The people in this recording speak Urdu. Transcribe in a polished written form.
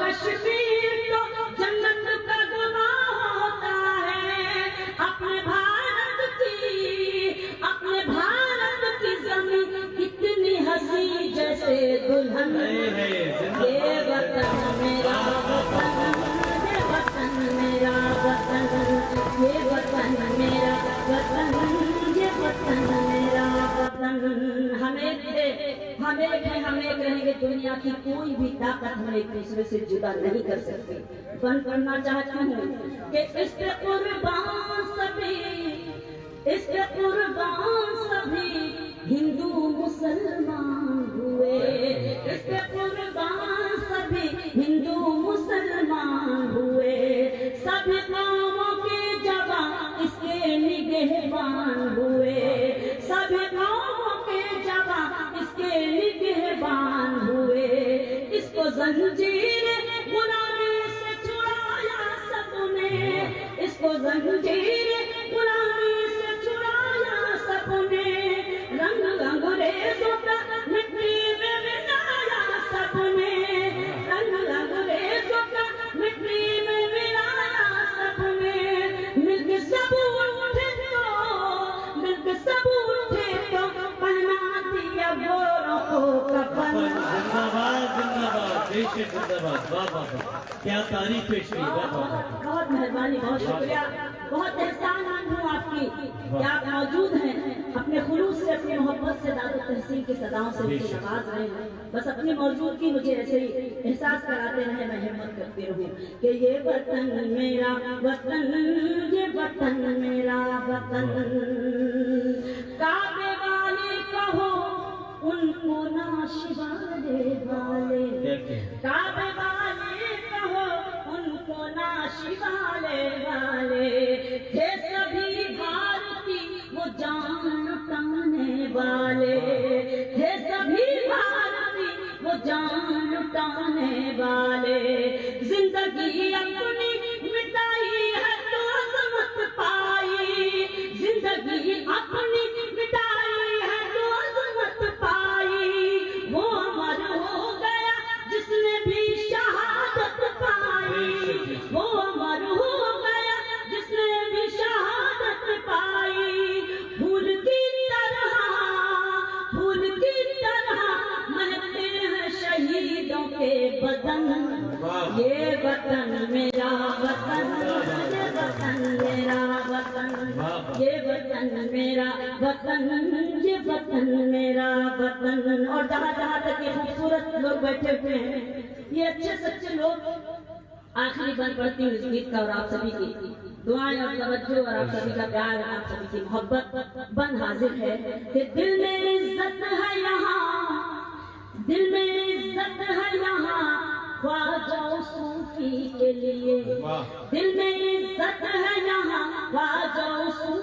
کشمیر تو جنت کا گناہ ہوتا ہے، اپنے بھارت کی زمین کتنی ہنسی جیسے دلہن، یہ وطن میرا وطن، یہ وطن میرا وطن، یہ وطن میرا وطن، یہ وطن میرا وطن۔ ہمیں کہیں گے دنیا کی کوئی بھی طاقت ہمیں ایک دوسرے سے جدا نہیں کر سکتی۔ بند کرنا چاہتی ہوں کہ اس پہ قربان سبھی ہندو مسلمان ہوئے، اس پہ قربان سبھی ہندو مسلمان ہوئے، سبھی قوموں کے جوان اس کے نگہبان ہوئے، سبھی قوموں کے جوان اس کے نگہبان ہوئے۔ اس کو زنجیر غلامی سے چھڑایا سب نے، اس کو زنجیر غلامی سے چھڑایا سب نے، رنگ انگریزوں کا مٹی میں ملایا سب نے، رنگ انگریزوں کا مٹی میں ملایا سب نے، مل کے سب اٹھے تو پہنا دیا گوروں کو کفن۔ زندہ باد دیش زندہ باد، واہ واہ واہ، کیا تعریف پیش کی، واہ واہ۔ بہت مہربانی، بہت شکریہ، بہت احسان مند ہوں آپ کی کہ آپ موجود ہیں، اپنے خلوص سے اپنی محبت سے داد و تحسین کی صداؤں سے مجھے نواز رہے ہیں۔ بس اپنی موجودگی مجھے ایسے ہی احساس کراتے رہے، میں ہمت کرتی رہوں کہ یہ وطن میرا وطن، یہ وطن میرا وطن۔ کعبے والے کہو ان کو ناشی والے، کعبے والے کہو ان کو ناشی والے، تھے سبھی بھارتی وہ جان لٹانے والے، تھے سبھی بھارتی وہ جان لٹانے والے، زندگی اپنی مٹائی ہے تو عظمت پائی، زندگی اپنی مٹائی ہے تو عظمت پائی، وہ امر ہو گیا جس نے بھی شہادت پائی، وہ امر ہو گیا جس نے بھی شہادت پائی، پھول کی طرح مہکتے ہیں شہیدوں کے بدن، یہ وطن میرا وطن، یہ وطن میرا وطن، یہ وطن میرا وطن، یہ وطن میرا وطن۔ اور جہاں تک یہ خوبصورت لوگ بیٹھے ہوئے ہیں، یہ اچھے سچے لوگ، آخری بند پڑھتی ہوں اس گیت کا اور آپ سبھی کی دعائیں اور توجہ اور آپ سبھی کا پیار، آپ سبھی کی محبت بند حاضر ہے کہ دل میں عزت ہے یہاں، دل میں عزت ہے یہاں خواجہ صوفی کے لیے، دل میں عزت ہے یہاں خواجہ صوفی